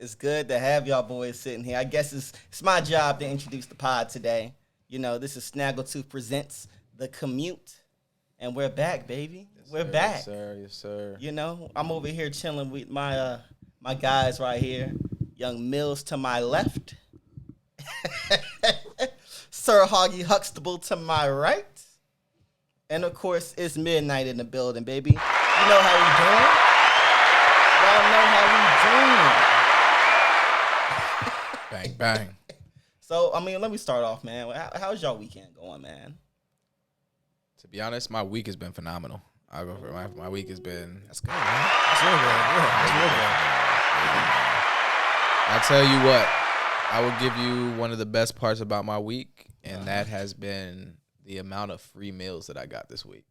It's good to have y'all boys sitting here. I guess it's my job to introduce the pod today. You know, this is SnaggleTooth presents the Commute, and we're back, baby. We're back. Yes, sir. Yes, sir. You know, I'm over here chilling with my my guys right here. Young Millz to my left. Sir Haugy Huxtable to my right. And of course, it's midnight in the building, baby. You know how we doing? Y'all know how we doing. Bang, bang. So, I mean, let me start off, man. How's y'all weekend going, man? To be honest, my week has been phenomenal. I'll go for it. My week has been. That's good, man. That's real good. That's real good. I'll tell you what. I will give you one of the best parts about my week, and that has been the amount of free meals that I got this week.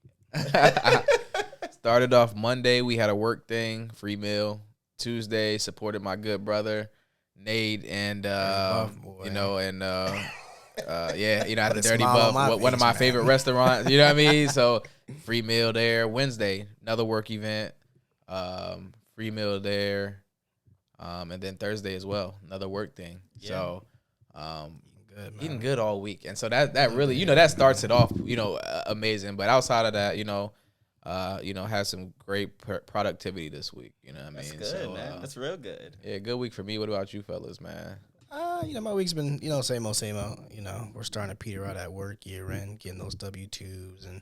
Started off Monday, we had a work thing, free meal. Tuesday, supported my good brother Nate, and at the Dirty Buff, one of my favorite restaurants. You know what I mean? So free meal there. Wednesday, another work event, free meal there, and then Thursday as well, another work thing. Yeah. So. Eating good all week, and so that really, that starts it off, amazing. But outside of that, had some great productivity this week. You know what I mean? That's good, man. That's real good. Yeah, good week for me. What about you, fellas, man? My week's been, same old. We're starting to peter out at work year end, getting those W-2s and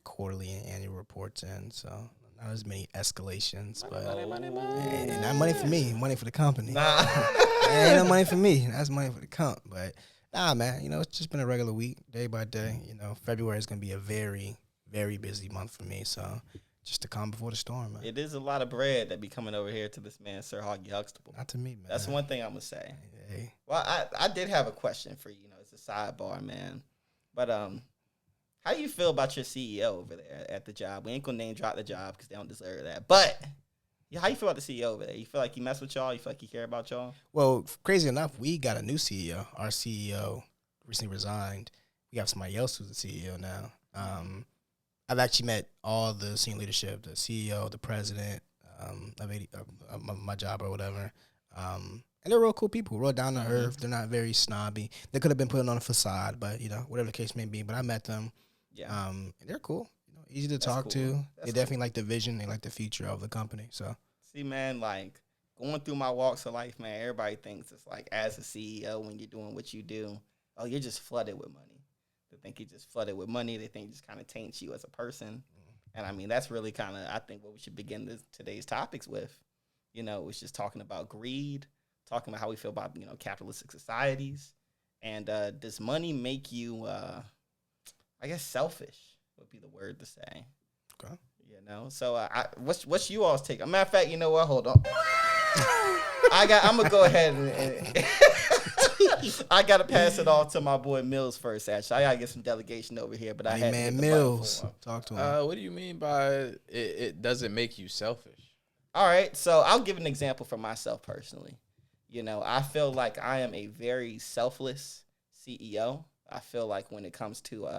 quarterly and annual reports in. So not as many escalations, but money. And not money for me, money for the company. Ain't no money for me. That's money for the comp, but. Nah, man, it's just been a regular week, day by day. February is going to be a very, very busy month for me. So just to calm before the storm, man. It is a lot of bread that be coming over here to this man, Sir Haugy Huxtable. Not to me, man. That's one thing I'm going to say. Hey. Well, I did have a question for you. It's a sidebar, man. But how do you feel about your CEO over there at the job? We ain't going to name drop the job because they don't deserve that. But how you feel about the CEO over there? You feel like he mess with y'all? You feel like he care about y'all? Well, crazy enough, we got a new CEO. Our CEO recently resigned. We have somebody else who's the CEO now. I've actually met all the senior leadership, the CEO, the president, my job or whatever. And they're real cool people, real down to earth. They're not very snobby. They could have been putting on a facade, but, whatever the case may be. But I met them. Yeah. And they're cool. Easy to talk to. They definitely like the vision. They like the future of the company. So, see, man, like going through my walks of life, man, everybody thinks it's like as a CEO when you're doing what you do, oh, you're just flooded with money. They think you're just flooded with money. They think it just kind of taints you as a person. And I mean, that's really kind of, I think, what we should begin today's topics with. It's just talking about greed, talking about how we feel about, capitalistic societies. And does money make you, I guess, selfish? Would be the word to say. Okay. So what's you all's take? As a matter of fact, you know what? Hold on. I'm gonna go ahead and I gotta pass it off to my boy Millz first. Actually, I gotta get some delegation over here, but I had man Millz. Talk to him. What do you mean by it doesn't make you selfish? All right, so I'll give an example for myself personally. I feel like I am a very selfless CEO. I feel like when it comes to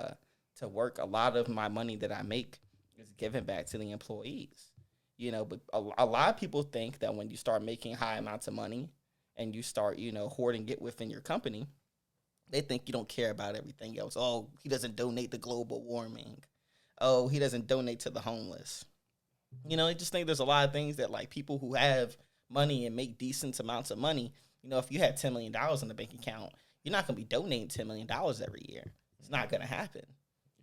work, a lot of my money that I make is given back to the employees, but a lot of people think that when you start making high amounts of money and you start, hoarding it within your company, they think you don't care about everything else. Oh, he doesn't donate to global warming. Oh, he doesn't donate to the homeless. I just think there's a lot of things that like people who have money and make decent amounts of money, if you had $10 million in the bank account, you're not going to be donating $10 million every year. It's not going to happen.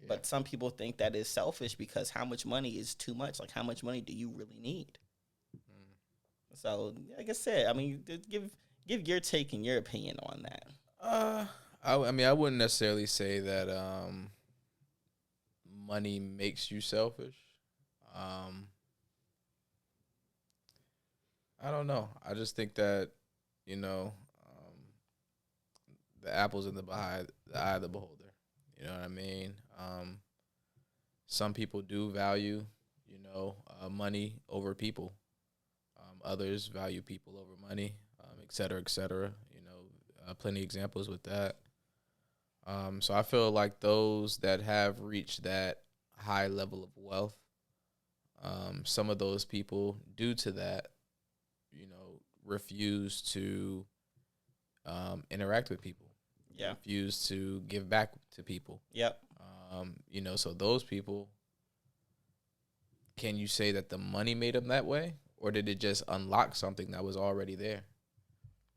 Yeah. But some people think that is selfish because how much money is too much? Like, how much money do you really need? So, like I said, I mean, give your take and your opinion on that. I wouldn't necessarily say that money makes you selfish. I don't know. I just think that, the apple's in the eye of the beholder. You know what I mean? Some people do value, money over people. Others value people over money, et cetera, et cetera. Plenty of examples with that. So I feel like those that have reached that high level of wealth, some of those people, due to that, refuse to interact with people. Yeah. Refuse to give back to people. Yep. You know, so those people, can you say that the money made them that way, or did it just unlock something that was already there?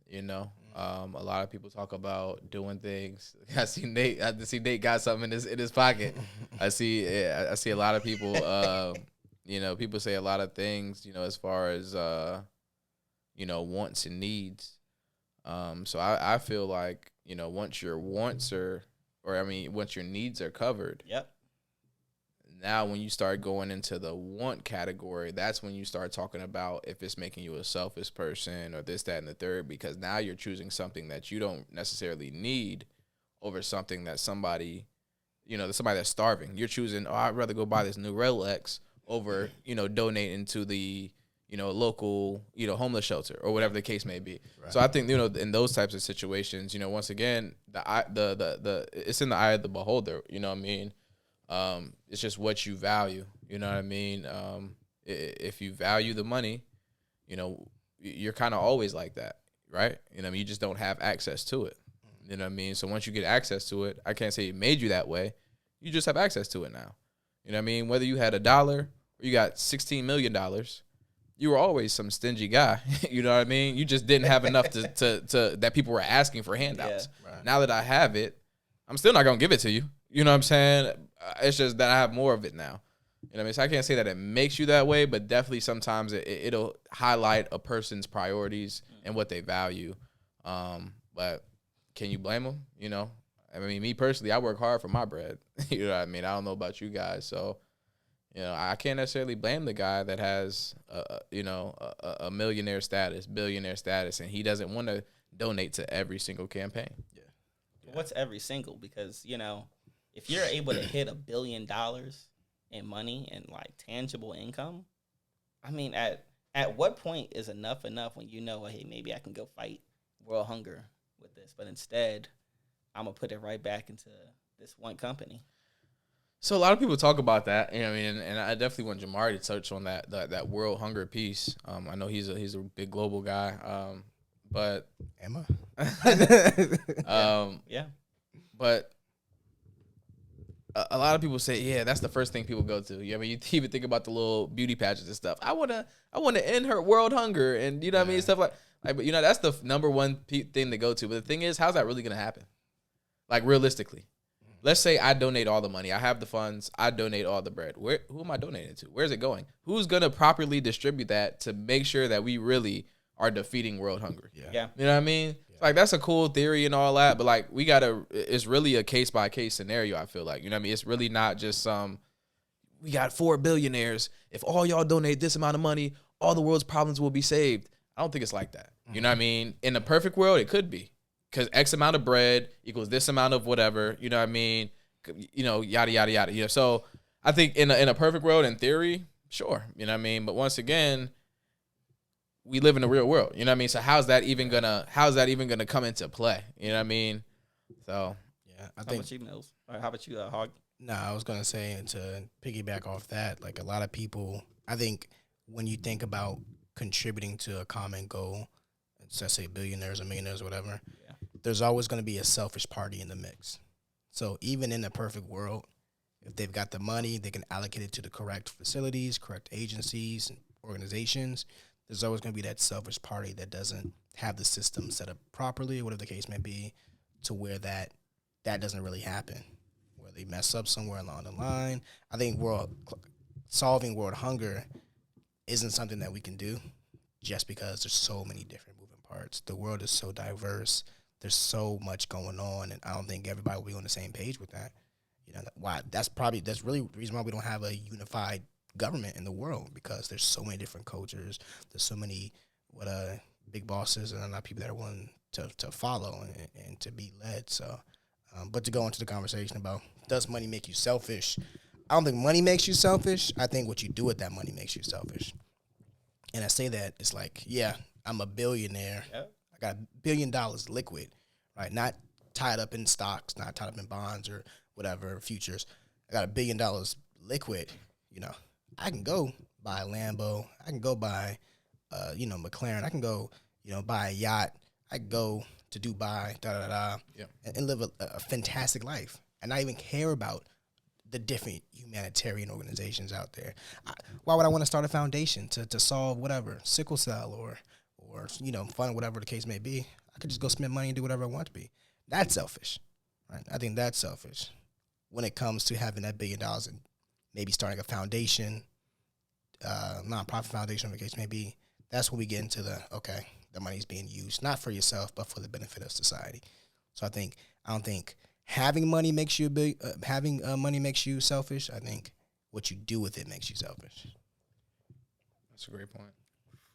You know, a lot of people talk about doing things. I see Nate got something in his pocket. I see a lot of people. You know, people say a lot of things. You know, as far as you know, wants and needs. So I feel like, you know, once your wants are, once your needs are covered. Yep. Now, when you start going into the want category, that's when you start talking about if it's making you a selfish person or this, that, and the third, because now you're choosing something that you don't necessarily need over something that somebody, you know, somebody that's starving. You're choosing, I'd rather go buy this new Rolex over, you know, donating to the, you know, local, you know, homeless shelter or whatever the case may be. Right. So I think, you know, in those types of situations, you know, once again, the it's in the eye of the beholder, you know what I mean? It's just what you value, you know what I mean? If you value the money, you know, you're kind of always like that, right? You know what I mean? You just don't have access to it, you know what I mean? So once you get access to it, I can't say it made you that way. You just have access to it now, you know what I mean? Whether you had $1 or you got $16 million, you were always some stingy guy, you know what I mean? You just didn't have enough to that people were asking for handouts. Yeah, right. Now that I have it, I'm still not going to give it to you. You know what I'm saying? It's just that I have more of it now. You know what I mean? So I can't say that it makes you that way, but definitely sometimes it'll highlight a person's priorities and what they value. But can you blame them? You know? I mean, me personally, I work hard for my bread. You know what I mean? I don't know about you guys. So, you know, I can't necessarily blame the guy that has, a millionaire status, billionaire status, and he doesn't want to donate to every single campaign. Yeah. What's every single? Because, you know, if you're able to hit $1 billion in money and like tangible income, I mean, at what point is enough when you know, hey, maybe I can go fight world hunger with this, but instead I'm gonna put it right back into this one company. So a lot of people talk about that, you know, I mean, and I definitely want Jamari to touch on that world hunger piece. I know he's a big global guy, but Emma, yeah, but. A lot of people say, yeah, that's the first thing people go to. You know, I mean, you even think about the little beauty pageants and stuff. I wanna end her world hunger, and you know what I mean, stuff like, but you know, that's the number one thing to go to. But the thing is, how's that really gonna happen? Like realistically, let's say I donate all the money, I have the funds, I donate all the bread. Who am I donating to? Where's it going? Who's gonna properly distribute that to make sure that we really are defeating world hunger? Yeah. You know what I mean? Like, that's a cool theory and all that, but, like, it's really a case-by-case scenario, I feel like. You know what I mean? It's really not just we got 4 billionaires. If all y'all donate this amount of money, all the world's problems will be saved. I don't think it's like that. You know what I mean? In a perfect world, it could be. Because X amount of bread equals this amount of whatever, you know what I mean? You know, yada, yada, yada. You know, so I think in a perfect world, in theory, sure. You know what I mean? But once again, we live in the real world, you know what I mean? So how's that even gonna come into play? You know what I mean? So yeah, how about you, Millz? Or how about you, Haugy? No, I was gonna say, to piggyback off that, like, a lot of people, I think when you think about contributing to a common goal, let's say billionaires or millionaires or whatever, there's always gonna be a selfish party in the mix. So even in a perfect world, if they've got the money, they can allocate it to the correct facilities, correct agencies, and organizations. There's always going to be that selfish party that doesn't have the system set up properly, whatever the case may be, to where that doesn't really happen, where they mess up somewhere along the line. I think solving world hunger isn't something that we can do just because there's so many different moving parts. The world is so diverse. There's so much going on, and I don't think everybody will be on the same page with that. You know, that's really the reason why we don't have a unified government in the world, because there's so many different cultures, there's so many big bosses, and a lot of people that are willing to follow and to be led. So but to go into the conversation about, does money make you selfish? I don't think money makes you selfish. I think what you do with that money makes you selfish. And I say that it's like, yeah, I'm a billionaire. Yep. I got $1 billion liquid, right? Not tied up in stocks, not tied up in bonds or whatever, futures. I got $1 billion liquid, you know. I can go buy a Lambo. I can go buy, McLaren. I can go, buy a yacht. I go to Dubai, and live a fantastic life, and not even care about the different humanitarian organizations out there. Why would I want to start a foundation to solve whatever, sickle cell or fund whatever the case may be? I could just go spend money and do whatever I want to be. That's selfish, right? I think that's selfish when it comes to having that $1 billion and maybe starting a foundation, nonprofit foundation, whatever the case may be. That's when we get into the money's being used not for yourself but for the benefit of society. So I don't think having money makes you money makes you selfish. I think what you do with it makes you selfish. That's a great point.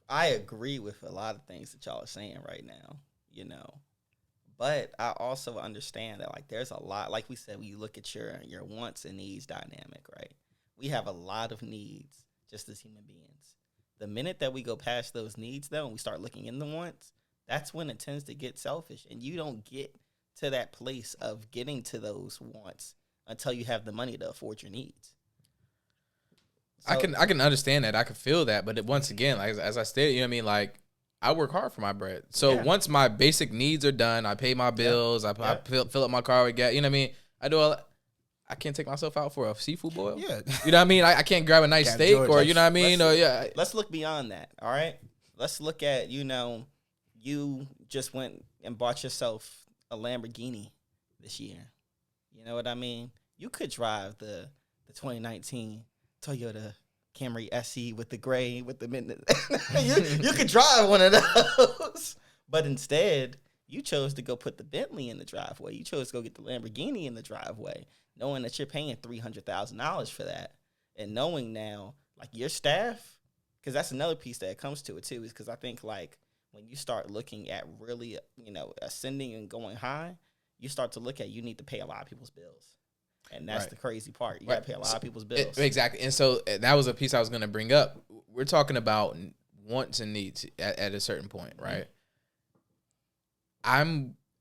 I agree with a lot of things that y'all are saying right now, but I also understand that there's a lot, like we said, when you look at your wants and needs dynamic, right? We have a lot of needs just as human beings. The minute that we go past those needs, though, and we start looking in the wants, that's when it tends to get selfish, and you don't get to that place of getting to those wants until you have the money to afford your needs. So, I can understand that. I can feel that. But once again, as I stated, I work hard for my bread. So once my basic needs are done, I pay my bills, I fill up my car with gas. I do all that. I can't take myself out for a seafood boil. Yeah. I can't grab a nice steak or, Let's look beyond that, all right? Let's look at, you just went and bought yourself a Lamborghini this year. You know what I mean? You could drive the 2019 Toyota Camry SE with the gray, with the midnight. you could drive one of those. But instead, you chose to go put the Bentley in the driveway. You chose to go get the Lamborghini in the driveway, knowing that you're paying $300,000 for that. And knowing now, your staff, because that's another piece that comes to it too, is because I think when you start looking at really, ascending and going high, you start to look at you need to pay a lot of people's bills. And that's the crazy part. You got to pay a lot of people's bills. Exactly. And so that was a piece I was going to bring up. We're talking about wants and needs at a certain point, right?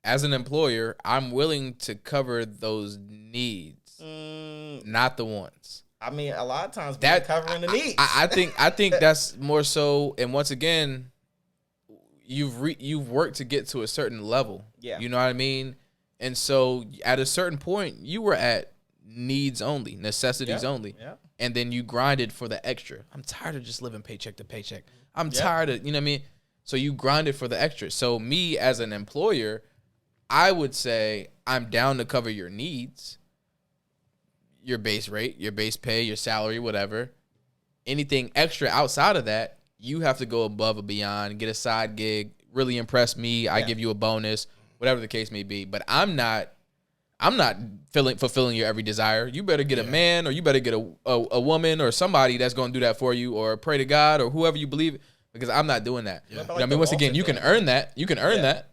As an employer, I'm willing to cover those needs, not the wants. A lot of times we're covering the needs. I think that's more so. And once again, you've worked to get to a certain level. Yeah. You know what I mean? And so at a certain point, you were at needs only, necessities only. Yeah. And then you grinded for the extra. I'm tired of just living paycheck to paycheck. I'm tired of, you know what I mean? So you grinded for the extra. So me as an employer, I would say I'm down to cover your needs, your base rate, your base pay, your salary, whatever. Anything extra outside of that, you have to go above and beyond, get a side gig, really impress me. I give you a bonus, whatever the case may be. But I'm not fulfilling your every desire. You better get a man, or you better get a woman or somebody that's going to do that for you, or pray to God or whoever you believe, because I'm not doing that. Yeah. Once again, you can earn that. You can earn that.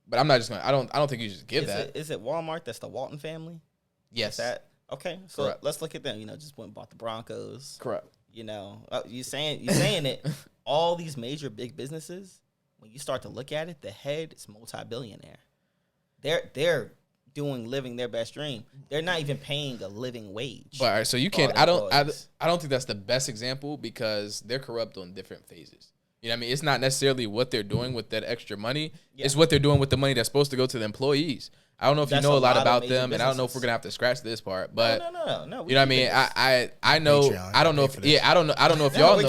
But I'm not just going to, I don't think you just give that. Is it Walmart that's the Walton family? Yes. Okay. So correct. Let's look at them. Just went and bought the Broncos. Correct. You saying it. All these major big businesses, when you start to look at it, the head is multi-billionaire. They're living their best dream. They're not even paying a living wage. But all right, so you can't. I don't think that's the best example, because they're corrupt on different phases. You know what I mean? It's not necessarily what they're doing with that extra money. Yeah. It's what they're doing with the money that's supposed to go to the employees. I don't know if you know a lot about them, businesses. And I don't know if we're gonna have to scratch this part. But no. You know what I mean? I know. Patreon, I don't know if I don't know if y'all know.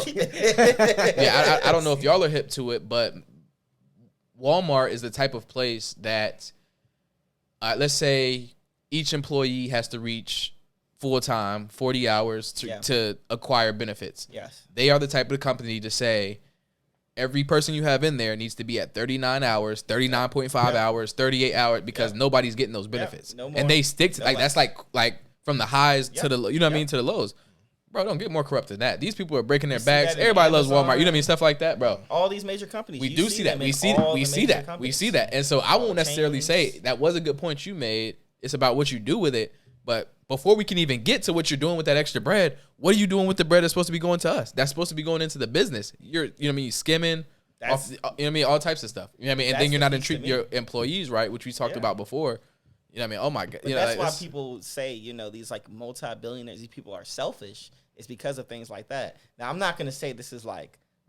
I don't know if y'all are hip to it, but Walmart is the type of place that, let's say each employee has to reach full-time 40 hours to acquire benefits. Yes. They are the type of company to say every person you have in there needs to be at 39 hours, 39.5 hours, 38 hours, because nobody's getting those benefits. No more. And they stick to that's like from the highs to the, you know what I mean, to the lows. Bro, don't get more corrupt than that. These people are breaking their backs. Everybody loves Walmart. You know what I mean? Stuff like that, bro. All these major companies. We do see that. We see that. And so I won't necessarily say that was a good point you made. It's about what you do with it. But before we can even get to what you're doing with that extra bread, what are you doing with the bread that's supposed to be going to us? That's supposed to be going into the business. You're, you know what I mean, you skimming, off, you know what I mean, all types of stuff. You know what I mean? And then you're not treating your employees right, which we talked about before. You know what I mean? Oh my God. But that's why people say, these multi-billionaires, these people are selfish. It's because of things like that. Now, I'm not going to say this is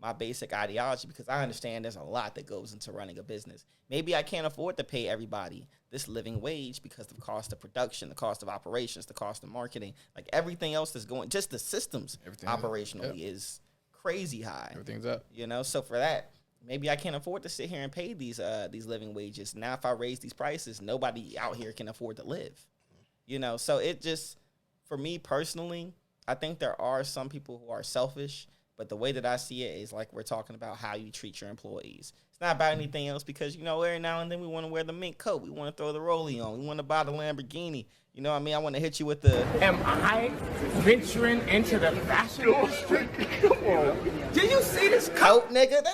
my basic ideology, because I understand there's a lot that goes into running a business. Maybe I can't afford to pay everybody this living wage because of the cost of production, the cost of operations, the cost of marketing, like everything else that's going, just the systems operationally is crazy high. Everything's up. You know, so for that, maybe I can't afford to sit here and pay these living wages. Now, if I raise these prices, nobody out here can afford to live. You know, so it just, for me personally, I think there are some people who are selfish, but the way that I see it is like we're talking about how you treat your employees. It's not about anything else, because, you know, every now and then we want to wear the mink coat. We want to throw the rollie on. We want to buy the Lamborghini. You know what I mean? I want to hit you with the... Am I venturing into the fashion industry? Come on. Do you see this coat, nigga?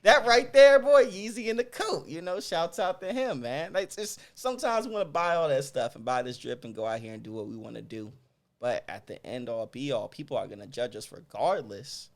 That right there, boy, Yeezy in the coat. You know, shouts out to him, man. Like, it's sometimes we want to buy all that stuff and buy this drip and go out here and do what we want to do. But at the end all be all, people are going to judge us regardless.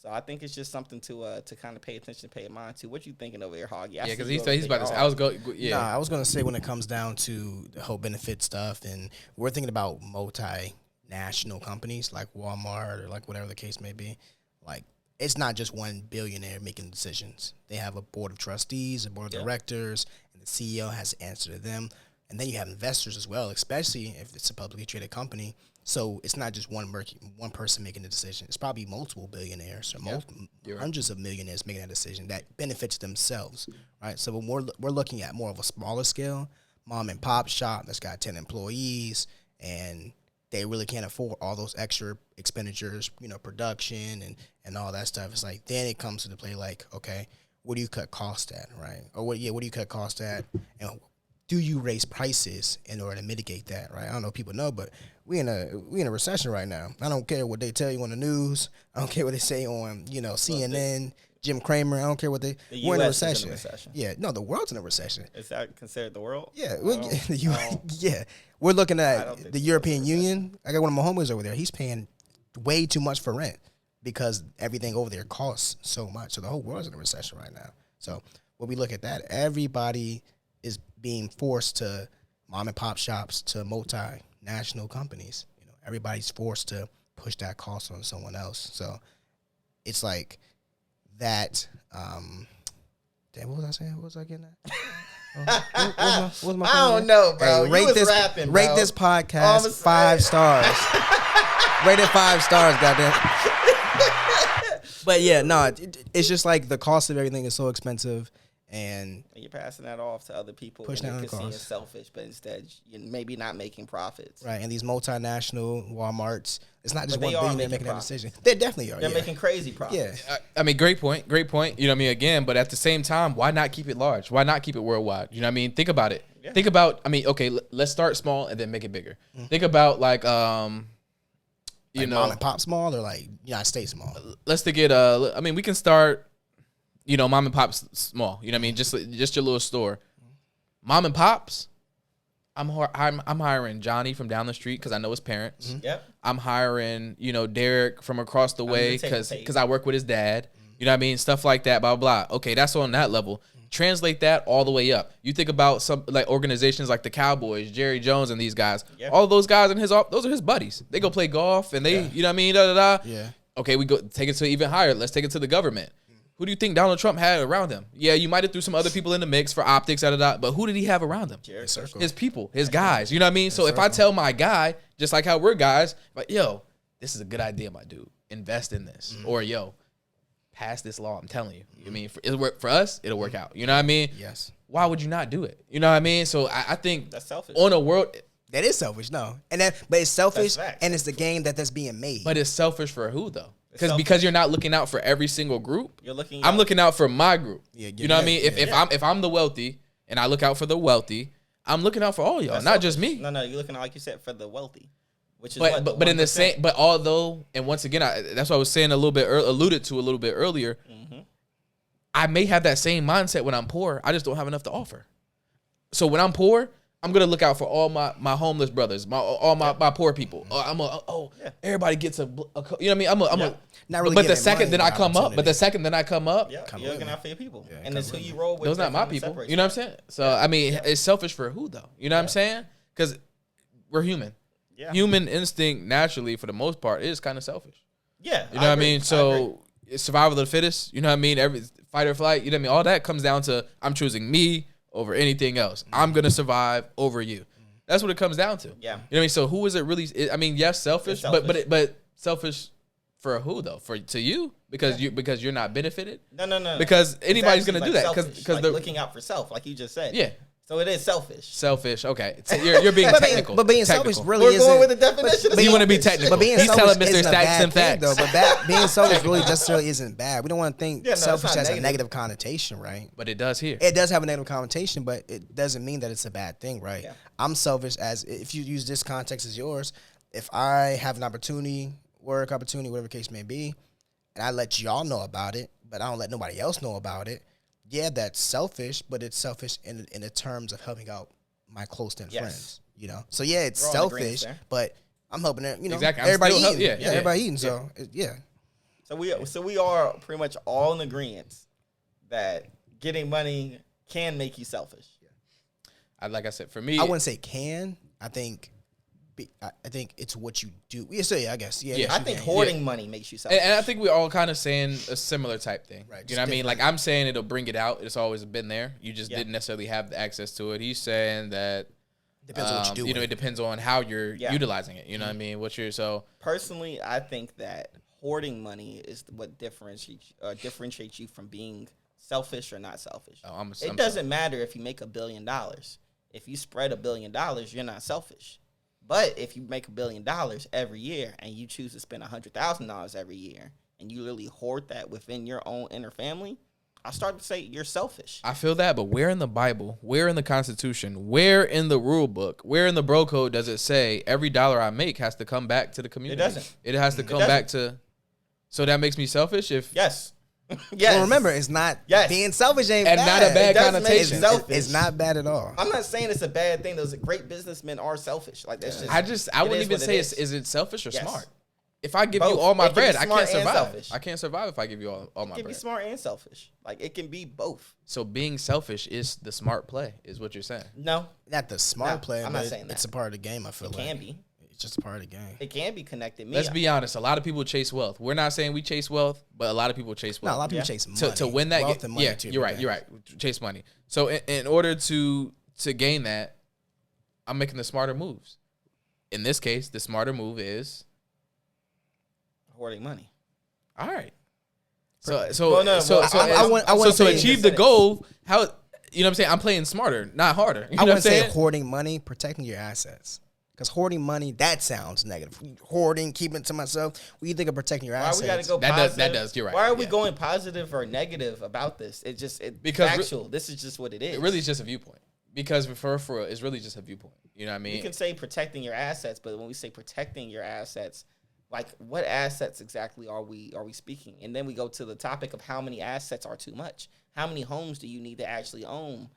So I think it's just something to kind of pay attention, pay mind to. What you thinking over here, Haugy? Yeah, because he's about to say, I was going to say, when it comes down to the whole benefit stuff, and we're thinking about multinational companies like Walmart or like whatever the case may be, like, it's not just one billionaire making decisions. They have a board of trustees, a board of directors, and the CEO has to answer to them. And then you have investors as well, especially if it's a publicly traded company. So it's not just one person making the decision. It's probably multiple billionaires or hundreds of millionaires making that decision that benefits themselves, right? So when we're looking at more of a smaller scale, mom and pop shop that's got 10 employees, and they really can't afford all those extra expenditures, you know, production and all that stuff. It's like, then it comes into play like, okay, what do you cut cost at, right? Or what do you cut cost at? And do you raise prices in order to mitigate that, right? I don't know if people know, but we in a recession right now. I don't care what they tell you on the news. I don't care what they say on, you know, CNN, Jim Cramer. I don't care what we're in a recession. Yeah, no, the world's in a recession. Is that considered the world? Yeah, yeah. We're looking at the European Union. I got one of my homies over there. He's paying way too much for rent because everything over there costs so much. So the whole world's in a recession right now. So when we look at that, everybody is being forced to mom and pop shops to multinational companies. You know, everybody's forced to push that cost on someone else. So it's like that. Damn, what was I saying? What was I getting at? What was my I don't know, bro. Hey, rate this podcast 5 stars. Rate it 5 stars, goddamn. But yeah, no, it's just like the cost of everything is so expensive. And you're passing that off to other people, and it could seem selfish, but instead you're maybe not making profits. Right, and these multinational Walmarts, it's not just one billionaire making that decision. They definitely are. They're making crazy profits. Yeah, I mean, great point. You know what I mean? Again, but at the same time, why not keep it large? Why not keep it worldwide? You know what I mean? Think about it. Yeah. Think about, I mean, okay, let's start small and then make it bigger. Mm-hmm. Think about like you know, mom and pop small or like United States small. Let's think it. I mean, we can start. You know, mom and pop's small. You know what I mean? Just your little store. Mom and pops, I'm hiring Johnny from down the street because I know his parents. Mm-hmm. Yep. I'm hiring, you know, Derek from across the way because I work with his dad. You know what I mean? Stuff like that, blah, blah, blah. Okay, that's on that level. Translate that all the way up. You think about some like organizations like the Cowboys, Jerry Jones and these guys. Yep. All of those guys in those are his buddies. They go play golf and they, you know what I mean? Da, da, da. Yeah. Okay, we go take it to even higher. Let's take it to the government. Who do you think Donald Trump had around him? Yeah, you might have threw some other people in the mix for optics, but who did he have around him? His people, his guys. You know what I mean? So if I tell my guy, just like how we're guys, like, yo, this is a good idea, my dude. Invest in this. Mm-hmm. Or, yo, pass this law. I'm telling you. Mm-hmm. I mean, for us, it'll work out. You know what I mean? Yes. Why would you not do it? You know what I mean? So I think that's selfish. On a world... That is selfish, no. But it's selfish, and it's the game that's being made. But it's selfish for who, though? Because you're not looking out for every single group. I'm looking out for my group. Yeah, you know what I mean? If I'm the wealthy and I look out for the wealthy, I'm looking out for all y'all, not just me. No, you're looking out, like you said, for the wealthy, which is but in the same. But although, and once again, that's what I was saying alluded to a little bit earlier. Mm-hmm. I may have that same mindset when I'm poor. I just don't have enough to offer. So when I'm poor, I'm gonna look out for all my homeless brothers, my poor people. Everybody gets a you know what I mean? I'm not really. But the second that I come up, you're looking out for your people, and it's who you roll with. Those not my people. You know what I'm saying? So I mean, it's selfish for who though? You know what I'm saying? Because we're human. Yeah. Human instinct naturally, for the most part, is kind of selfish. Yeah, you know what I mean. So survival of the fittest. You know what I mean? Every fight or flight. You know what I mean? All that comes down to I'm choosing me over anything else. I'm gonna survive over you. That's what it comes down to. Yeah. You know what I mean? So who is it really? I mean, yes, selfish, but selfish for who though? To you because you're not benefited. No. Because anybody's gonna do that because like they're looking out for self, like you just said. Yeah. So it is selfish. Selfish. Okay. So you're being technical. But being technical. selfish really We're isn't. going with the definition. You want to be technical. But being He's telling selfish Mr. isn't a Stacks bad and thing, facts. though. But being selfish really necessarily isn't bad. We don't want to think Yeah, no, it's selfish not has a negative. negative connotation, right? But it does here. It does have a negative connotation, but it doesn't mean that it's a bad thing, right? Yeah. I'm selfish as if you use this context as yours. If I have an opportunity, work opportunity, whatever the case may be, and I let y'all know about it, but I don't let nobody else know about it, yeah, that's selfish, but it's selfish in the terms of helping out my close-knit friends, you know? So, yeah, it's We're all in agreement selfish, there. but I'm helping it, you know, Exactly. everybody still eating. yeah, Everybody eating, so, yeah. So we are pretty much all in agreement that getting money can make you selfish. Like I said, for me, I wouldn't say can. I think it's what you do. Yeah, so yeah, I guess. Yeah, Yeah. I think hoarding money makes you selfish. and I think we're all kind of saying a similar type thing. Right, You know what I mean? Like I'm saying it'll bring it out. It's always been there. You just didn't necessarily have the access to it. He's saying that depends on what you do. You know, with it depends on how you're Yeah. utilizing it. You know what I mean? Personally, I think that hoarding money is what differentiates you from being selfish or not selfish. It doesn't matter if you make $1 billion. If you spread $1 billion, you're not selfish. But if you make $1 billion every year and you choose to spend $100,000 every year and you really hoard that within your own inner family, I start to say you're selfish. I feel that, but where in the Bible, where in the Constitution, where in the rule book, where in the bro code does it say every dollar I make has to come back to the community? It doesn't. It has to come back to. So that makes me selfish if. Yes. Yes. Well, remember, it's not being selfish ain't and bad. not a bad It does make connotation. selfish. It's not bad at all. I'm not saying it's a bad thing. Those great businessmen are selfish. Like that's just. I wouldn't is even what say it is it selfish or Yes. smart. If I give Both. you all my It can be bread, I smart can't and survive. selfish. I can't survive if I give you all my It can bread. be smart and selfish. Like it can be both. So being selfish is the smart play, is what you're saying. No, Not the smart play, I'm but not saying it's that. a part of the game, I feel it like. can be. It's just a part of the game. It can be connected. Let's be honest. A lot of people chase wealth. We're not saying we chase wealth, but a lot of people chase wealth. No, a lot of people chase money. To win that, Wealth and money, yeah, too, you're but right. You're right. Chase money. So in order to gain that, I'm making the smarter moves. In this case, the smarter move is hoarding money. all right. I So to achieve the goal, how you know what I'm saying? I'm playing smarter, not harder. You know I what I'm wouldn't say saying? hoarding money, protecting your assets. Because hoarding money, that sounds negative. Hoarding, keeping it to myself. When you think of protecting your Why assets, we gotta go That positive? does. You're right. Why are we Yeah. going positive or negative about this? Because factual. This is just what it is. It really is just a viewpoint. Because for it's really just a viewpoint. You know what I mean? You can say protecting your assets, but when we say protecting your assets, like what assets exactly are we speaking? And then we go to the topic of how many assets are too much. How many homes do you need to actually own?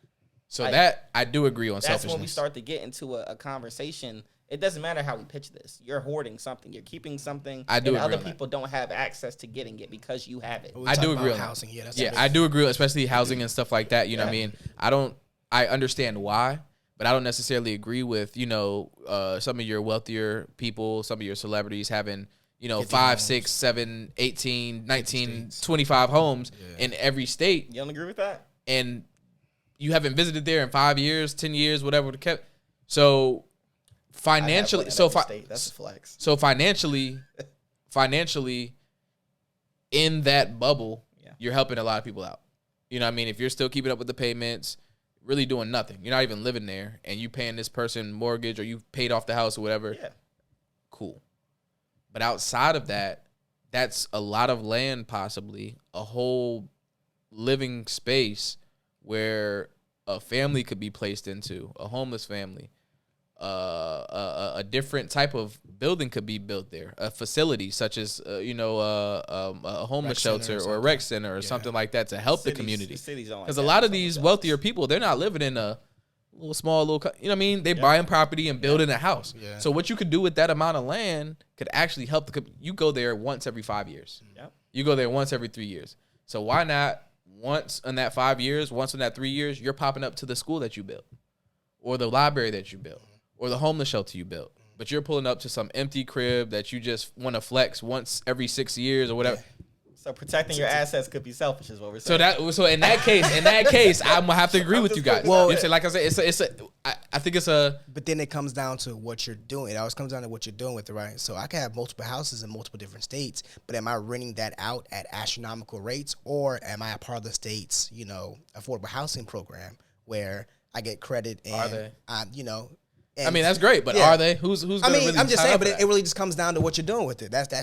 So that I do agree on That's selfishness. when we start to get into a conversation. It doesn't matter how we pitch this. You're hoarding something. You're keeping something. I do and agree other on that. people don't have access to getting it because you have it. I do agree on housing. that. Yeah, that's Yeah, I do agree, especially housing and stuff like that. You know what I Yeah. mean? I understand why, but I don't necessarily agree with, some of your wealthier people, some of your celebrities having, 5, homes. 6, 7, 18, 19, 25 homes in every state. You don't agree with that? And you haven't visited there in 5 years, 10 years, whatever. So financially, I have one in every state. That's a flex. so financially, in that bubble, you're helping a lot of people out. You know what I mean? If you're still keeping up with the payments, really doing nothing, you're not even living there, and you paying this person mortgage or you paid off the house or whatever, cool. But outside of that, that's a lot of land, possibly a whole living space where a family could be placed into, a homeless family. A different type of building could be built there. A facility such as a homeless shelter or a rec center or something like that to help the community. Because a lot of these wealthier people, they're not living in a small, you know what I mean? They buying property and building a house. Yeah. So what you could do with that amount of land could actually help you go there once every 5 years. Yep. You go there once every 3 years. So why not once in that 5 years, once in that 3 years, you're popping up to the school that you built or the library that you built or the homeless shelter you built. But you're pulling up to some empty crib that you just want to flex once every 6 years or whatever. So protecting your assets could be selfish, is what we're saying. So in that case, I'm gonna have to agree with you guys. Well, like I said, I think it's a. But then it comes down to what you're doing. It always comes down to what you're doing with it, right? So I can have multiple houses in multiple different states, but am I renting that out at astronomical rates, or am I a part of the state's, affordable housing program where I get credit and are they? And I mean, that's great, but are they? Who's I mean, really I'm just saying, but it really just comes down to what you're doing with it. That's the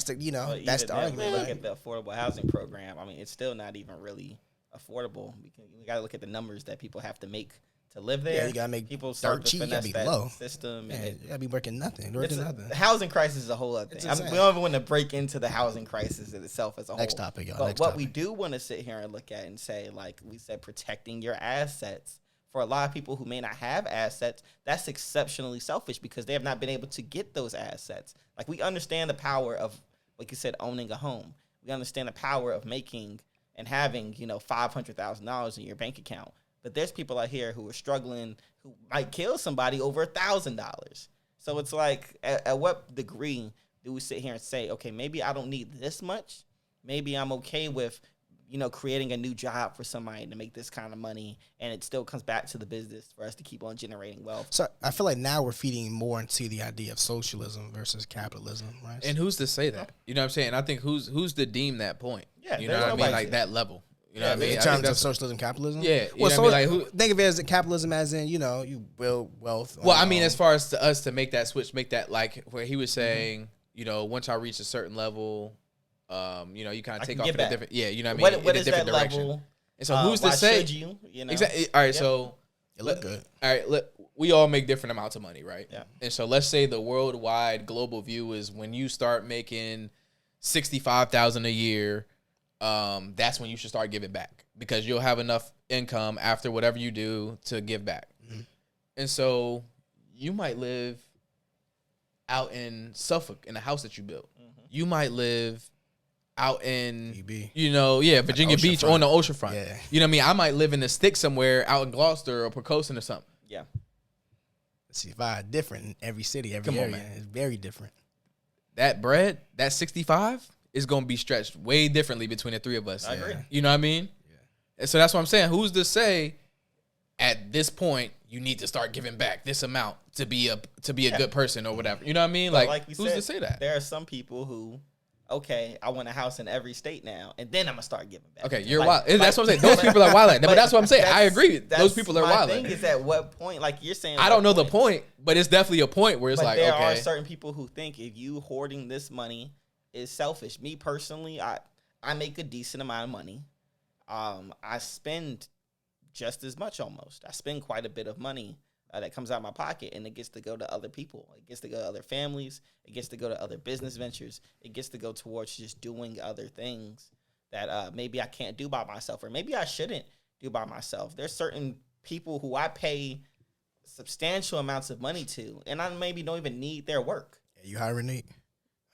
that's the argument. Look at the affordable housing program. I mean, it's still not even really affordable. We got to look at the numbers that people have to make to live there. Yeah, you gotta make people start to finesse that low system. Yeah, you gotta be working nothing. The housing crisis is a whole other thing. We don't even want to break into the housing crisis in itself as a whole. Next topic, y'all. But what we do want to sit here and look at and say, like we said, protecting your assets. For a lot of people who may not have assets, that's exceptionally selfish because they have not been able to get those assets. Like, we understand the power of, like you said, owning a home. We understand the power of making and having, $500,000 in your bank account. But there's people out here who are struggling, who might kill somebody over $1,000. So it's like, at what degree do we sit here and say, okay, maybe I don't need this much. Maybe I'm okay with creating a new job for somebody to make this kind of money, and it still comes back to the business for us to keep on generating wealth. So I feel like now we're feeding more into the idea of socialism versus capitalism, right? And who's to say that? You know what I'm saying? I think who's to deem that point? Yeah, you know what I mean? Like that level. You know what I mean? In terms of socialism, capitalism? Yeah. Well, think of it as capitalism as in, you build wealth. Well, I mean, as far as to us to make that switch, make that like where he was saying, once I reach a certain level, you kind of take off in a different, you know what I mean? What in is a different that direction. level? And so who's to say? Should you? Exactly. All right, so it look good. All right, we all make different amounts of money, right? Yeah. And so let's say the worldwide global view is when you start making $65,000 a year, that's when you should start giving back because you'll have enough income after whatever you do to give back. Mm-hmm. And so you might live out in Suffolk in a house that you built. Mm-hmm. You might live out in, Virginia Beach on the ocean front. Yeah. You know what I mean? I might live in the sticks somewhere out in Gloucester or Percosin or something. Yeah. See, vibe different in every city, every area. It's very different. That bread, that 65, is going to be stretched way differently between the three of us. I agree. You know what I mean? Yeah. And so that's what I'm saying. Who's to say at this point you need to start giving back this amount to be a good person or whatever? You know what I mean? Like who's to say that? There are some people who, okay, I want a house in every state now, and then I'm gonna start giving back. Okay, you're wild. That's what I'm saying. Those people are wild. But that's what I'm saying. I agree. Those people are wild. The thing is, at what point, like you're saying, I don't know the point, but it's definitely a point where it's like, there okay. are certain people who think if you hoarding this money is selfish. Me personally, I make a decent amount of money. I spend just as much almost. I spend quite a bit of money that comes out of my pocket, and it gets to go to other people. It gets to go to other families. It gets to go to other business ventures. It gets to go towards just doing other things that maybe I can't do by myself, or maybe I shouldn't do by myself. There's certain people who I pay substantial amounts of money to, and I maybe don't even need their work. Yeah, you hiring Nate?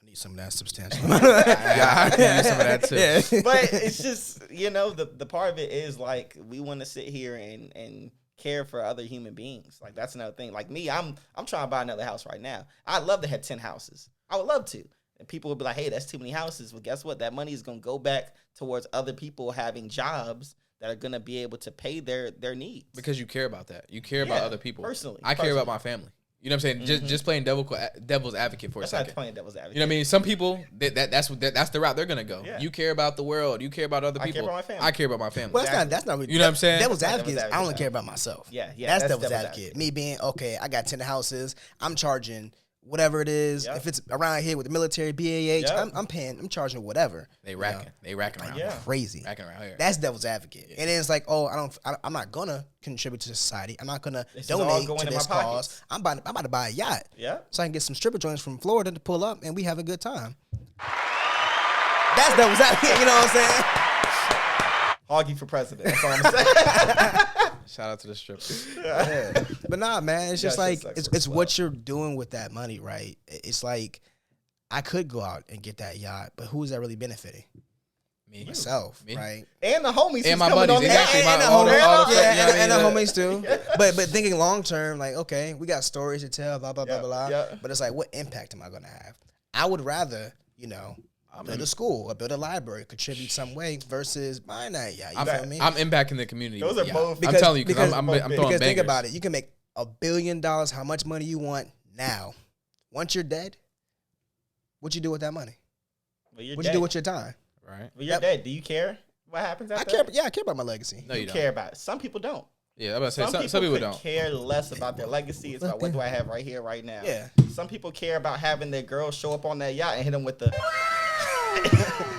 I need some of that substantial. I need some of that too. Yeah. But it's just, the part of it is like we want to sit here and care for other human beings. Like that's another thing. Like me, I'm trying to buy another house right now. I'd love to have 10 houses. I would love to. And people would be like, hey, that's too many houses. Well, guess what? That money is going to go back towards other people having jobs that are going to be able to pay their needs. Because you care about that. You care about other people. Personally. I care about my family. You know what I'm saying? Mm-hmm. Just playing devil's advocate for a second. That's not playing devil's advocate. You know what I mean? Some people that's the route they're gonna go. Yeah. You care about the world. You care about other people. I care about my family. I care about my family. Well, that's not. You know what I'm saying? Devil's advocate. I only care about myself. Yeah. That's devil's advocate. Me being okay. I got 10 houses. I'm charging whatever it is. Yep. If it's around here with the military, BAH, yep. I'm paying. I'm charging whatever. They racking. They racking around. Yeah. Crazy. Racking around here. That's devil's advocate. Yeah. And then it's like, I'm not gonna contribute to society. I'm not gonna donate to this cause. I'm about to buy a yacht. Yeah. So I can get some stripper joints from Florida to pull up, and we have a good time. That's devil's advocate. You know what I'm saying? Haugy for president. That's all I'm saying. Shout out to the strippers. Yeah. But nah, man, it's just like it's what you're doing with that money, right? It's like I could go out and get that yacht, but who is that really benefiting? Me, myself, me. right? And the homies, and my buddies, exactly. And the homies too. But thinking long term, like okay, we got stories to tell, blah blah blah blah. Yeah. But it's like, what impact am I gonna have? I would rather, build a school or build a library, contribute some way versus buying that yacht. You feel me? I'm impacting the community. Those are both. I'm telling you because I'm throwing because bangers. think about it. You can make $1 billion, how much money you want now. Once you're dead, what you do with that money? Well, you're what dead. you do with your time? Right. Well, you're dead. Do you care what happens after I care about my legacy. No, you care about it. Some people don't. Yeah, I'm about to say some people don't care less about their legacy. It's about what do I have right here, right now. Yeah. Some people care about having their girl show up on that yacht and hit them with the.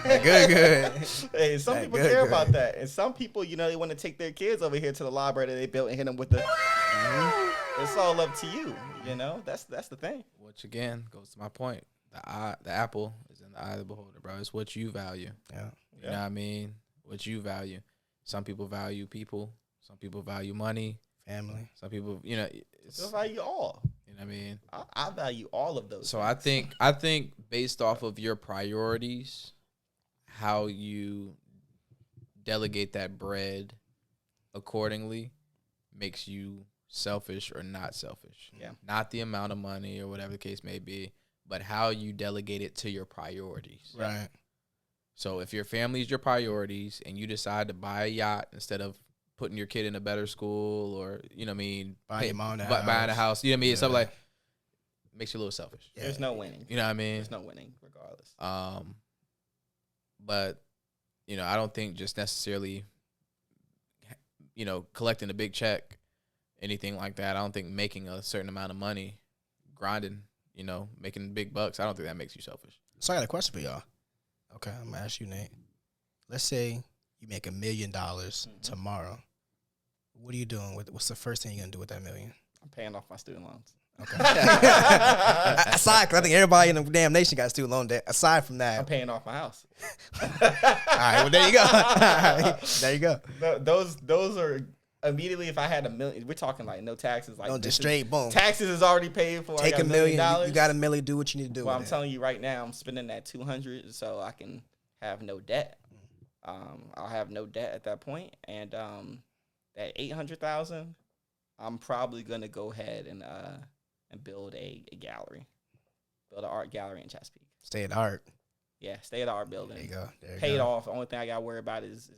good. Hey, some people care about that, and some people, they want to take their kids over here to the library that they built and hit them with the. It's all up to you. That's the thing. Which again goes to my point. The apple is in the eye of the beholder, bro. It's what you value. Yeah. You know what I mean? What you value. Some people value people. Some people value money, family. Some people, Some value all. You know what I mean? I value all of those. So things. I think based off of your priorities, how you delegate that bread accordingly makes you selfish or not selfish. Yeah. Not the amount of money or whatever the case may be, but how you delegate it to your priorities. Right. So if your family is your priorities and you decide to buy a yacht instead of putting your kid in a better school or, buying a house, you know what I mean? Yeah. Something like makes you a little selfish. Yeah. There's no winning. You know what I mean? There's no winning regardless. But, I don't think just necessarily, collecting a big check, anything like that. I don't think making a certain amount of money, grinding, making big bucks, I don't think that makes you selfish. So I got a question for y'all. Okay, I'm going to ask you, Nate. Let's say you make $1 million tomorrow. What are you doing with it? What's the first thing you're going to do with that $1 million? I'm paying off my student loans. Okay. Aside, because I think everybody in the damn nation got student loan debt. Aside from that, I'm paying off my house. All right, well, there you go. All right, there you go. Those are immediately, if I had $1 million, we're talking like no taxes. Like no, just straight, boom. Taxes is already paid for. Take $1 million. You got $1 million, do what you need to do. Well, I'm telling you right now, I'm spending that $200 so I can have no debt. I'll have no debt at that point, and that $800,000, I'm probably gonna go ahead and build a gallery, build an art gallery in Chesapeake. Stay at art. Yeah, stay at the art building. There you go. Pay it off. The only thing I got to worry about is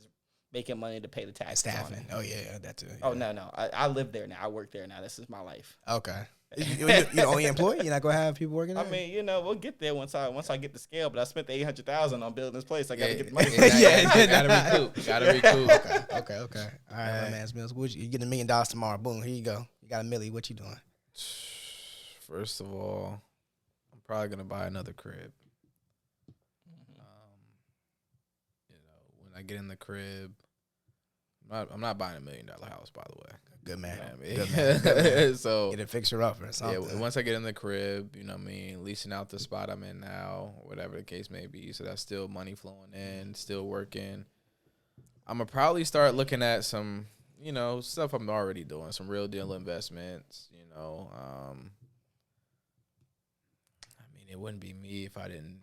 making money to pay the taxes. Staffing. Oh yeah, that too. Yeah. Oh no, I live there now. I work there now. This is my life. Okay. You're the only employee. You're not gonna have people working there? I mean, we'll get there once I get the scale. But I spent the $800,000 on building this place. I got to get the money. Gotta recoup. Okay. All right, man. Millz, you get $1 million tomorrow. Boom, here you go. You got $1 million. What you doing? First of all, I'm probably gonna buy another crib. When I get in the crib, I'm not buying $1 million house, by the way. Good man. Good man. So get a fixer up or something. Yeah, once I get in the crib, leasing out the spot I'm in now, or whatever the case may be. So that's still money flowing in, still working. I'm gonna probably start looking at some, stuff I'm already doing, some real deal investments. It wouldn't be me if I didn't,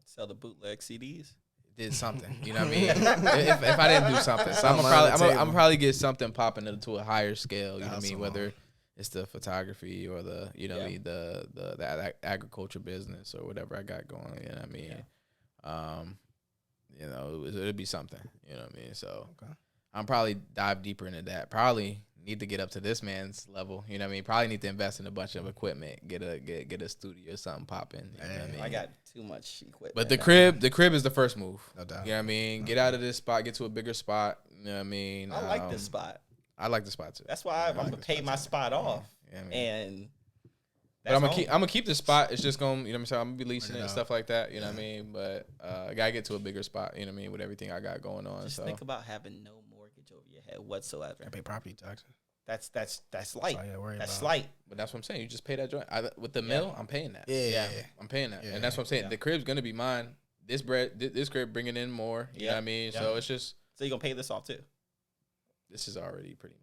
sell the bootleg CDs. Did something, you know what I mean? if I didn't do something, so I'm probably get something popping into a higher scale. You know what I mean? Whether it's the photography or the the agriculture business or whatever I got going. You know what I mean? It'd be something. You know what I mean? So I'm probably dive deeper into that. Probably need to get up to this man's level. You know what I mean? Probably need to invest in a bunch of equipment. Get a studio or something popping. You know what I mean? I got too much equipment. But the crib is the first move. No doubt. You know what I mean? Get out of this spot, get to a bigger spot. You know what I mean? I like this spot. I like the spot too. That's why I'm gonna pay my spot off. Yeah, and but I'm gonna keep the spot. It's just gonna, I'm gonna be leasing it and stuff like that. You know what I mean? But I gotta get to a bigger spot. You know what I mean? With everything I got going on. Just think about having no mortgage over your head whatsoever. I pay property taxes. That's light. That's slight. But that's what I'm saying. You just pay that joint. With the mill, I'm paying that. Yeah. I'm paying that. And that's what I'm saying. The crib's gonna be mine. This crib bringing in more. You know what I mean? Yeah. So it's just. So you're gonna pay this off too? This is already pretty much.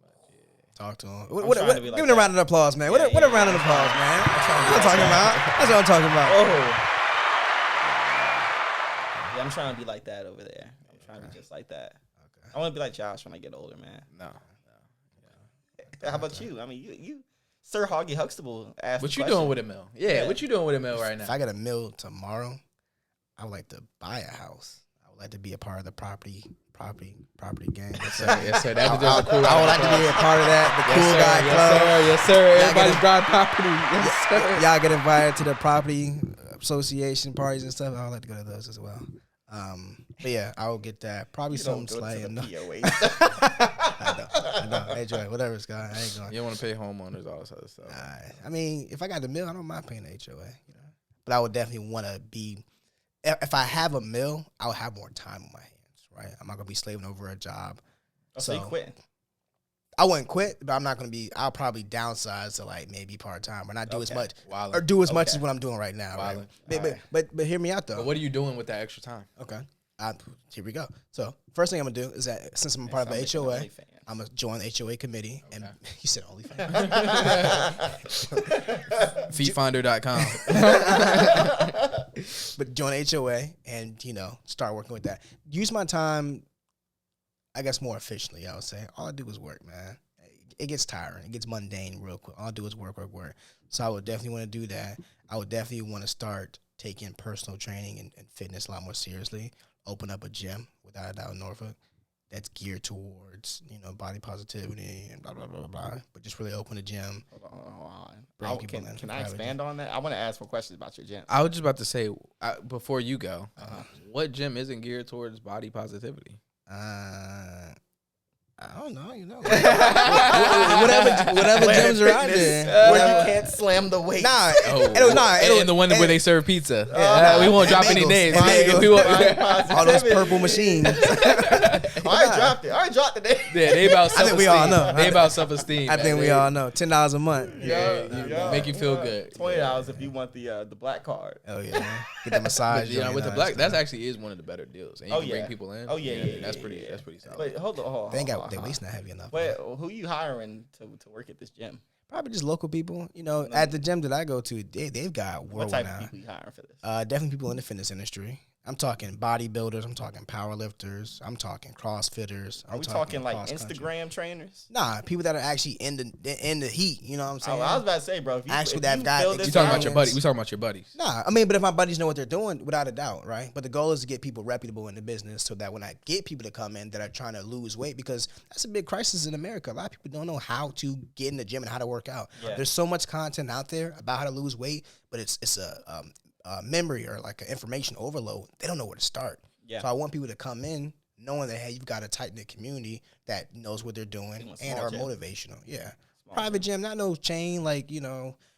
Talk to him. Give me a round of applause, man. What a round of applause, man. That's what I'm talking about. Oh. Yeah, I'm trying to be like that over there. I'm trying to be just like that. Okay. I want to be like Josh when I get older, man. No. How about you? I mean, you Sir Haugy Huxtable asked. What you doing with a mill? Yeah, what you doing with a mill right now? If I get a mill tomorrow, I would like to buy a house. I would like to be a part of the property gang. Yes, sir. Yes, sir. I would like to be a part of that. The cool guy club. Yes, sir. Everybody's buying property. Yes, sir. Y'all get invited to the property association parties and stuff. I would like to go to those as well. But yeah, I will get that. Probably something slight. I know. Hey, Joy, whatever, Scott. I ain't going. You don't want to pay homeowners, all this other stuff. I mean, if I got the mill, I don't mind paying the HOA. You know, but I would definitely want to be. If I have a mill, I would have more time on my hands. Right, I'm not gonna be slaving over a job. So you quitting? I wouldn't quit, but I'm not gonna be. I'll probably downsize to like maybe part time, or not do as much, or do as much as what I'm doing right now. Right? But hear me out though. But what are you doing with that extra time? Okay, here we go. So first thing I'm gonna do is that since I'm a part of the HOA, I'm gonna join the HOA committee. Okay. And he said OnlyFans. Feetfinder.com. But join HOA and start working with that. Use my time, I guess, more efficiently. I would say all I do is work, man. It gets tiring. It gets mundane real quick. All I do is work. So I would definitely want to do that. I would definitely want to start taking personal training and fitness a lot more seriously. Open up a gym, without a doubt, in Norfolk, that's geared towards, body positivity and blah, blah, blah, blah. But just really open a gym. Hold on. Can I expand on that? I want to ask more questions about your gym. I was just about to say, before you go, what gym isn't geared towards body positivity? I don't know, whatever gyms are out there. Where you can't slam the weight. And the one where they serve pizza. We won't drop any names. All those purple machines. I already dropped the name. Yeah, they about self-esteem. I think we all know. They about self-esteem. I think we all know. $10 a month. Yeah, make you feel good. $20 if you want the black card. Oh yeah, get the massage. With the black, that actually is one of the better deals. And you can bring people in. Oh yeah. That's pretty solid. Wait, hold on. Their waist not heavy enough. Wait, who you hiring to work at this gym? Probably just local people. At the gym that I go to, they've got what type of people you hiring for this? Definitely people in the fitness industry. I'm talking bodybuilders. I'm talking power lifters. I'm talking CrossFitters. Are we talking like Instagram trainers? Nah, people that are actually in the heat. You know what I'm saying? I was about to say, bro. You talking about your buddies? We talking about your buddies? Nah, I mean, but if my buddies know what they're doing, without a doubt, right? But the goal is to get people reputable in the business, so that when I get people to come in that are trying to lose weight, because that's a big crisis in America. A lot of people don't know how to get in the gym and how to work out. Yeah. There's so much content out there about how to lose weight, but it's a memory or like an information overload. They don't know where to start. Yeah. So I want people to come in knowing that, hey, you've got a tight-knit community that knows what they're doing and are motivational. Yeah. Private gym, not no chain like,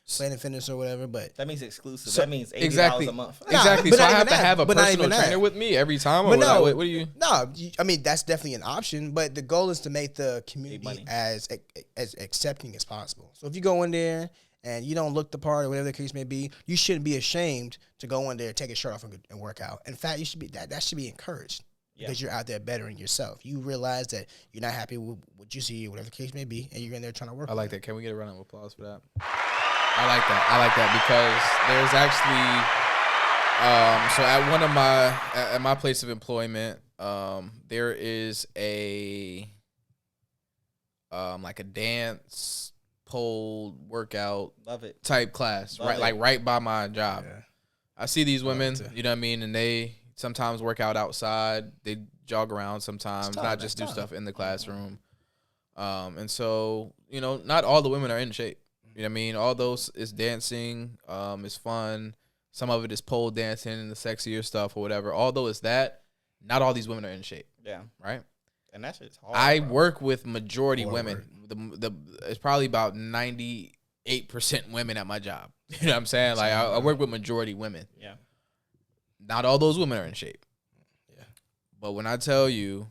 Planet Fitness or whatever, but that means exclusive. So that means $80 a month. Exactly. So I have to have a personal trainer with me every time. Or what do you? No, I mean that's definitely an option, but the goal is to make the community as accepting as possible. So if you go in there and you don't look the part or whatever the case may be, you shouldn't be ashamed to go in there, take a shirt off and work out. In fact, you should be that should be encouraged because you're out there bettering yourself. You realize that you're not happy with what you see or whatever the case may be, and you're in there trying to work. I like that. Can we get a round of applause for that? I like that because there's actually so at my place of employment, there is a like a dance pole workout type class, right by my job. Yeah. I see these women, you know what I mean, and they sometimes work out outside. They jog around sometimes, not just do stuff in the classroom. And so, not all the women are in shape. You know what I mean? All those is dancing, is fun. Some of it is pole dancing and the sexier stuff or whatever. Although it's that, not all these women are in shape. Yeah. Right? And that shit's hard. I work with majority women. It's probably about 98% women at my job. You know what I'm saying? Like I work with majority women. Yeah. Not all those women are in shape. Yeah. But when I tell you,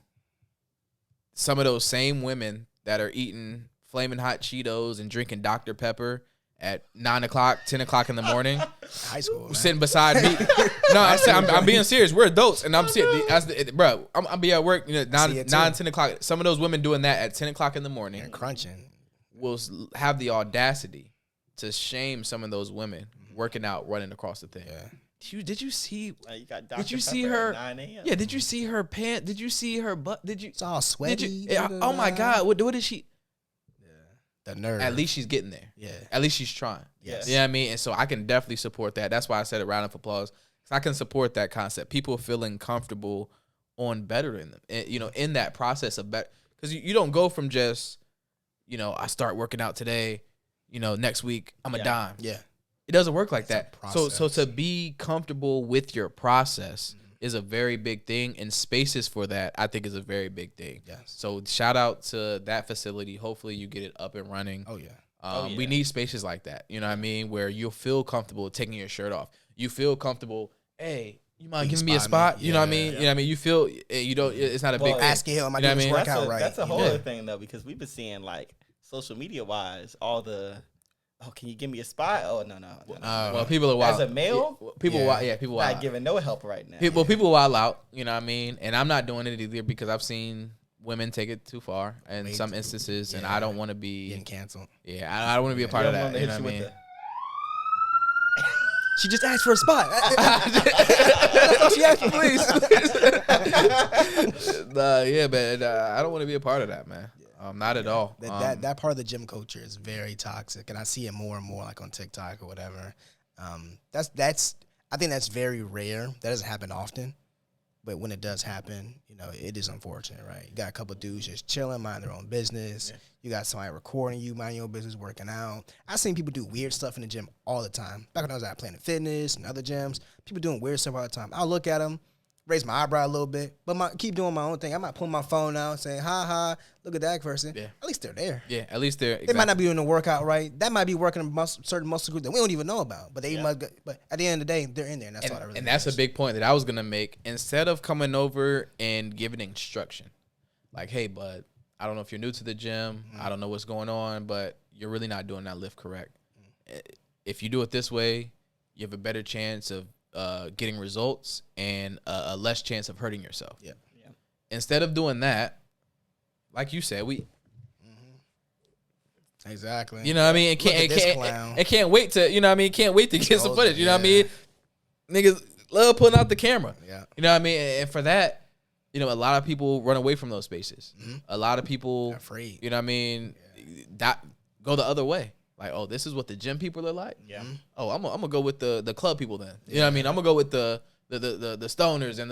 some of those same women that are eating flaming hot Cheetos and drinking Dr. Pepper at 9 o'clock, 10 o'clock in the morning, high school, sitting beside me. No, I'm being serious. We're adults, and I'm sitting, bro. I'm be at work, 9, 10 o'clock. Some of those women doing that at 10 o'clock in the morning, and crunching, will have the audacity to shame some of those women working out, running across the thing. Yeah. Did you see? Did you see her? 9 a.m. Yeah. Did you see her pant? Did you see her butt? Did you? It's all sweaty. Oh my God! What is she? The nerve. At least she's getting there. Yeah. At least she's trying. Yes. You know what I mean? And so I can definitely support that. That's why I said a round of applause. I can support that concept. People feeling comfortable on bettering them, in that process of better. Because you don't go from just, I start working out today, next week I'm a dime. Yeah. It doesn't work like that. So to be comfortable with your process is a very big thing, and spaces for that I think is a very big thing. Yes. So shout out to that facility. Hopefully you get it up and running. Oh yeah. We need spaces like that. You know what I mean? Where you'll feel comfortable taking your shirt off. You feel comfortable. Hey, you mind giving me a spot? You know what I mean? Yeah. You know what I mean? You feel you don't. It's not a big asking him. Am I doing this workout right? That's a whole other thing though, because we've been seeing like social media wise all the. Oh, can you give me a spot? Oh, no. Well, people are wild. As a male, people people not giving no help right now. People wild out. You know what I mean? And I'm not doing it either because I've seen women take it too far in some instances, and I don't want to be getting canceled. Yeah, I don't want to be a part of that. You know what I mean? She just asked for a spot. That's all she asked for, please. But I don't want to be a part of that, man. Not at all. That part of the gym culture is very toxic, and I see it more and more, like on TikTok or whatever. I think that's very rare. That doesn't happen often, but when it does happen, it is unfortunate, right? You got a couple dudes just chilling, mind their own business. Yeah. You got somebody recording you, mind your own business, working out. I've seen people do weird stuff in the gym all the time. Back when I was at Planet Fitness and other gyms, people doing weird stuff all the time. I'll look at them, raise my eyebrow a little bit, but keep doing my own thing. I might pull my phone out saying, ha, look at that person. Yeah. At least they're there. Yeah, at least they're exactly. They might not be doing the workout right. That might be working a certain muscle group that we don't even know about. But but at the end of the day, they're in there, and that's all that really matters. That's a big point that I was going to make. Instead of coming over and giving instruction, like, hey, bud, I don't know if you're new to the gym. I don't know what's going on, but you're really not doing that lift correct. If you do it this way, you have a better chance of getting results and a less chance of hurting yourself. Yeah. Instead of doing that, like you said, exactly. You know what I mean? It can't wait to, you know what I mean? Can't wait to get some footage. You know what I mean? Niggas love putting out the camera. Yeah. You know what I mean? And for that, a lot of people run away from those spaces. Mm-hmm. A lot of people, afraid. You know what I mean? That go the other way. Like, oh, this is what the gym people are like. Yeah. Oh, I'm gonna go with the club people then. You know what I mean? I'm gonna go with the stoners and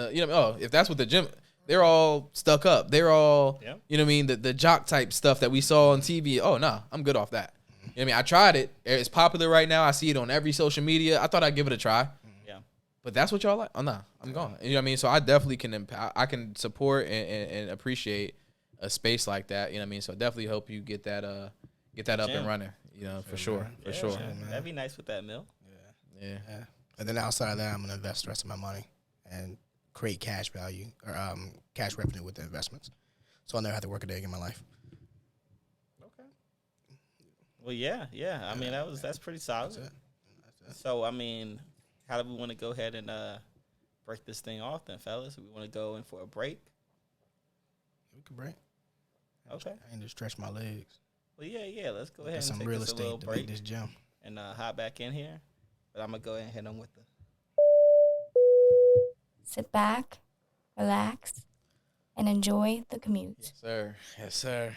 if that's what the gym, they're all stuck up. They're all you know what I mean, the jock type stuff that we saw on TV. Oh no, I'm good off that. You know what I mean? I tried it. It's popular right now. I see it on every social media. I thought I'd give it a try. Yeah. But that's what y'all like. Oh no, I'm gone. You know what I mean? So I definitely can support and appreciate a space like that. You know what I mean? So I definitely hope you get that up and running. For sure. That'd be nice with that mill. Yeah. And then outside of that, I'm gonna invest the rest of my money and create cash value or cash revenue with the investments, so I'll never have to work a day in my life. Okay. Well, yeah. I mean, that's pretty solid. That's it. So, I mean, how do we want to go ahead and break this thing off then, fellas? We want to go in for a break? We can break. Okay. I need to stretch my legs. Well, yeah. Let's go ahead and some take real this a estate little to break make this gym and hop back in here. But I'm gonna go ahead and hit them with the. Sit back, relax, and enjoy the commute. Yes, sir.